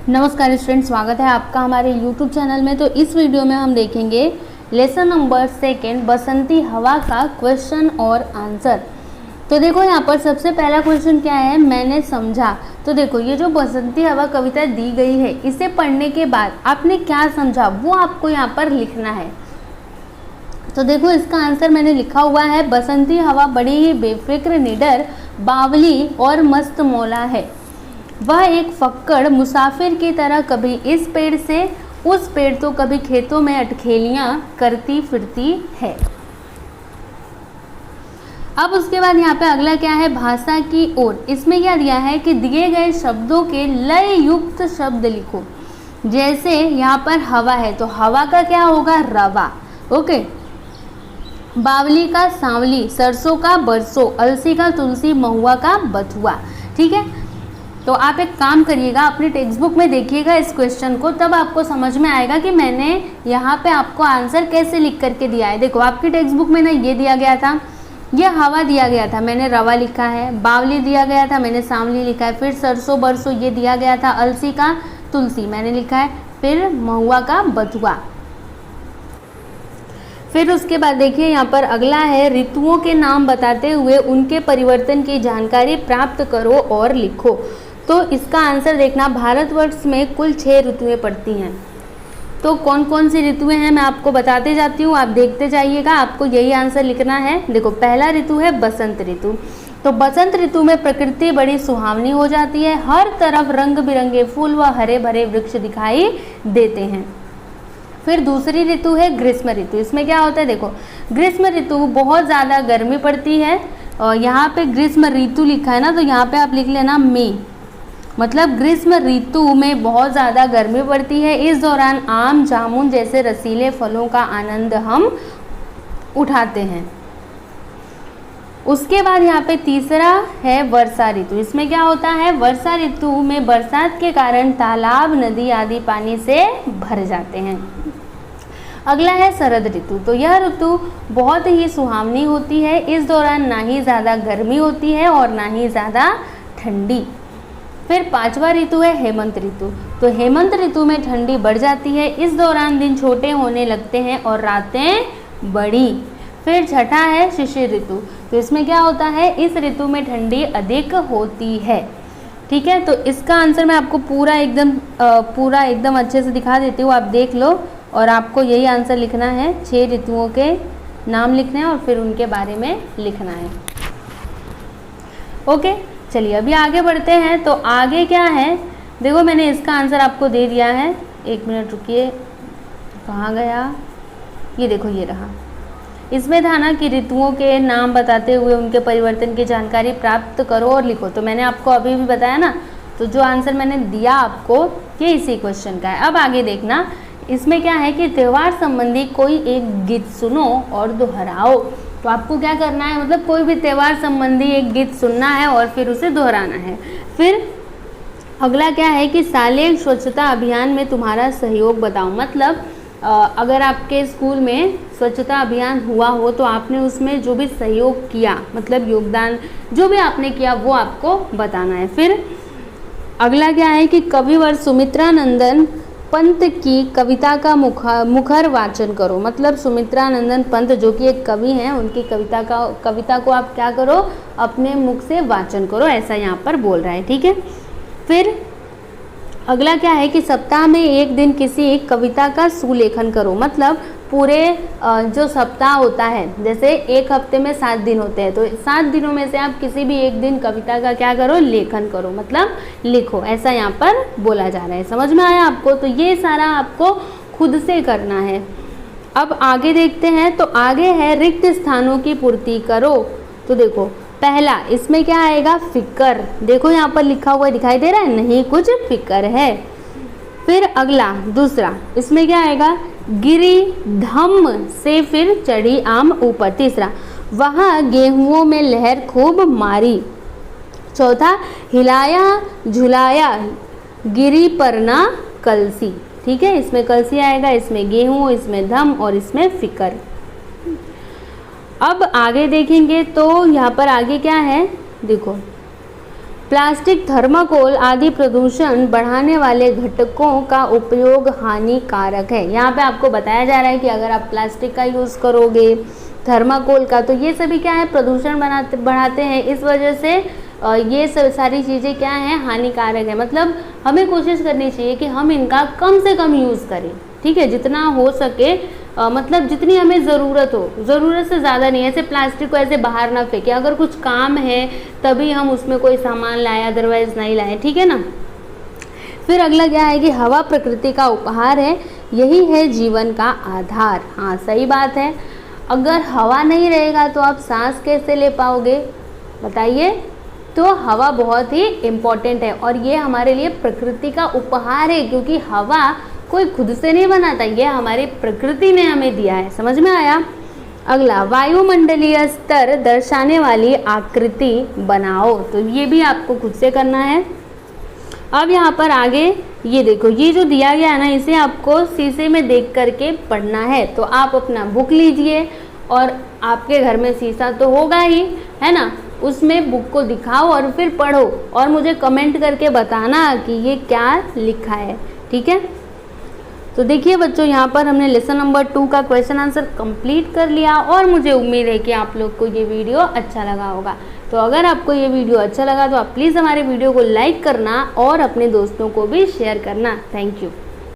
नमस्कार स्टूडेंट, स्वागत है आपका हमारे YouTube चैनल में। तो इस वीडियो में हम देखेंगे लेसन नंबर 2 बसंती हवा का क्वेश्चन और आंसर। तो देखो यहाँ पर सबसे पहला क्वेश्चन क्या है, मैंने समझा। तो देखो ये जो बसंती हवा कविता दी गई है, इसे पढ़ने के बाद आपने क्या समझा वो आपको यहाँ पर लिखना है। तो देखो इसका आंसर मैंने लिखा हुआ है, बसंती हवा बड़ी ही बेफिक्र, निडर, बावली और मस्त मौला है। वह एक फक्कड़ मुसाफिर की तरह कभी इस पेड़ से उस पेड़ तो कभी खेतों में अटखेलियां करती फिरती है। अब उसके बाद यहाँ पे अगला क्या है, भाषा की ओर। इसमें क्या दिया है कि दिए गए शब्दों के लय युक्त शब्द लिखो। जैसे यहाँ पर हवा है तो हवा का क्या होगा, रवा। ओके, बावली का सांवली, सरसों का बरसों, अलसी का तुलसी, महुआ का बथुआ। ठीक है, तो आप एक काम करिएगा, अपनी टेक्स्ट बुक में देखिएगा इस क्वेश्चन को, तब आपको समझ में आएगा कि मैंने यहाँ पे आपको आंसर कैसे लिख करके दिया है। देखो आपकी टेक्स्ट बुक में ना ये दिया गया था, ये हवा दिया गया था, मैंने रवा लिखा है। बावली दिया गया था, मैंने सांवली लिखा है। फिर सरसों बरसों ये दिया गया था, अलसी का तुलसी मैंने लिखा है। फिर महुआ का बथुआ। फिर उसके बाद देखिए यहाँ पर अगला है, ऋतुओं के नाम बताते हुए उनके परिवर्तन की जानकारी प्राप्त करो और लिखो। तो इसका आंसर देखना, भारतवर्ष में कुल 6 ऋतुएं पड़ती हैं। तो कौन कौन सी ऋतुएं हैं मैं आपको बताते जाती हूँ, आप देखते जाइएगा, आपको यही आंसर लिखना है। देखो पहला ऋतु है बसंत ऋतु। तो बसंत ऋतु में प्रकृति बड़ी सुहावनी हो जाती है, हर तरफ रंग बिरंगे फूल व हरे भरे वृक्ष दिखाई देते हैं। फिर दूसरी ऋतु है ग्रीष्म ऋतु। इसमें क्या होता है, देखो ग्रीष्म ऋतु बहुत ज़्यादा गर्मी पड़ती है, और यहाँ पे ग्रीष्म ऋतु लिखा है ना, तो यहाँ पे आप लिख लेना मई, मतलब ग्रीष्म ऋतु में बहुत ज़्यादा गर्मी पड़ती है। इस दौरान आम जामुन जैसे रसीले फलों का आनंद हम उठाते हैं। उसके बाद यहाँ पे तीसरा है वर्षा ऋतु। इसमें क्या होता है, वर्षा ऋतु में बरसात के कारण तालाब, नदी आदि पानी से भर जाते हैं। अगला है शरद ऋतु। तो यह ऋतु बहुत ही सुहावनी होती है। इस दौरान ना ही ज़्यादा गर्मी होती है और ना ही ज़्यादा ठंडी। फिर पांचवा ऋतु है हेमंत ऋतु। तो हेमंत ऋतु में ठंडी बढ़ जाती है। इस दौरान दिन छोटे होने लगते हैं और रातें बड़ी। फिर छठा है शिशिर ऋतु। तो इसमें क्या होता है, इस ऋतु में ठंडी अधिक होती है। ठीक है, तो इसका आंसर मैं आपको पूरा एकदम अच्छे से दिखा देती हूँ, आप देख लो। और आपको यही आंसर लिखना है, 6 ऋतुओं के नाम लिखने हैं और फिर उनके बारे में लिखना है। ओके, चलिए अभी आगे बढ़ते हैं। तो आगे क्या है, देखो मैंने इसका आंसर आपको दे दिया है। 1 मिनट रुकिए, कहाँ गया, ये देखो ये रहा। इसमें था ना कि ऋतुओं के नाम बताते हुए उनके परिवर्तन की जानकारी प्राप्त करो और लिखो। तो मैंने आपको अभी भी बताया ना, तो जो आंसर मैंने दिया आपको ये इसी क्वेश्चन का है। अब आगे देखना, इसमें क्या है कि त्यौहार संबंधी कोई एक गीत सुनो और दोहराओ। तो आपको क्या करना है, मतलब कोई भी त्यौहार संबंधी एक गीत सुनना है और फिर उसे दोहराना है। फिर अगला क्या है कि सालेय स्वच्छता अभियान में तुम्हारा सहयोग बताओ। मतलब अगर आपके स्कूल में स्वच्छता अभियान हुआ हो तो आपने उसमें जो भी सहयोग किया, मतलब योगदान जो भी आपने किया वो आपको बताना है। फिर अगला क्या है कि कविवर सुमित्रानंदन पंत की कविता का मुखर वाचन करो। मतलब सुमित्रानंदन पंत जो कि एक कवि हैं, उनकी कविता को आप क्या करो, अपने मुख से वाचन करो, ऐसा यहाँ पर बोल रहा है। ठीक है, फिर अगला क्या है कि सप्ताह में एक दिन किसी कविता का सुलेखन करो। मतलब पूरे जो सप्ताह होता है, जैसे एक हफ्ते में 7 दिन होते हैं, तो 7 दिनों में से आप किसी भी एक दिन कविता का क्या करो, लेखन करो, मतलब लिखो, ऐसा यहाँ पर बोला जा रहा है। समझ में आया आपको? तो ये सारा आपको खुद से करना है। अब आगे देखते हैं। तो आगे है रिक्त स्थानों की पूर्ति करो। तो देखो पहला इसमें क्या आएगा, फिकर। देखो यहाँ पर लिखा हुआ दिखाई दे रहा है, नहीं कुछ फिकर है। फिर अगला दूसरा, इसमें क्या आएगा, गिरी धम से फिर चढ़ी आम ऊपर। तीसरा, वहाँ गेहूंओं में लहर खूब मारी। चौथा, हिलाया झुलाया गिरी पर ना कलसी। ठीक है, इसमें कलसी आएगा, इसमें गेहूं, इसमें धम और इसमें फिकर। अब आगे देखेंगे तो यहाँ पर आगे क्या है, देखो प्लास्टिक, थर्माकोल आदि प्रदूषण बढ़ाने वाले घटकों का उपयोग हानिकारक है। यहाँ पे आपको बताया जा रहा है कि अगर आप प्लास्टिक का यूज़ करोगे, थर्माकोल का, तो ये सभी क्या है, प्रदूषण बढ़ाते हैं। इस वजह से ये सब सारी चीज़ें क्या हैं, हानिकारक है। मतलब हमें कोशिश करनी चाहिए कि हम इनका कम से कम यूज़ करें, ठीक है, जितना हो सके, मतलब जितनी हमें ज़रूरत हो, ज़रूरत से ज़्यादा नहीं। ऐसे प्लास्टिक को ऐसे बाहर ना फेंके, अगर कुछ काम है तभी हम उसमें कोई सामान लाएं, अदरवाइज़ नहीं लाएं, ठीक है ना। फिर अगला क्या है कि हवा प्रकृति का उपहार है, यही है जीवन का आधार। हाँ, सही बात है। अगर हवा नहीं रहेगा तो आप सांस कैसे ले पाओगे, बताइए। तो हवा बहुत ही इम्पॉर्टेंट है और ये हमारे लिए प्रकृति का उपहार है, क्योंकि हवा कोई खुद से नहीं बनाता, ये हमारी प्रकृति ने हमें दिया है। समझ में आया। अगला, वायुमंडलीय स्तर दर्शाने वाली आकृति बनाओ। तो ये भी आपको खुद से करना है। अब यहाँ पर आगे ये देखो, ये जो दिया गया है ना, इसे आपको शीशे में देख करके पढ़ना है। तो आप अपना बुक लीजिए और आपके घर में शीशा तो होगा ही, है ना, उसमें बुक को दिखाओ और फिर पढ़ो और मुझे कमेंट करके बताना कि ये क्या लिखा है, ठीक है। तो देखिए बच्चों, यहाँ पर हमने लेसन नंबर 2 का क्वेश्चन आंसर कंप्लीट कर लिया और मुझे उम्मीद है कि आप लोग को ये वीडियो अच्छा लगा होगा। तो अगर आपको ये वीडियो अच्छा लगा तो आप प्लीज़ हमारे वीडियो को लाइक करना और अपने दोस्तों को भी शेयर करना। Thank you.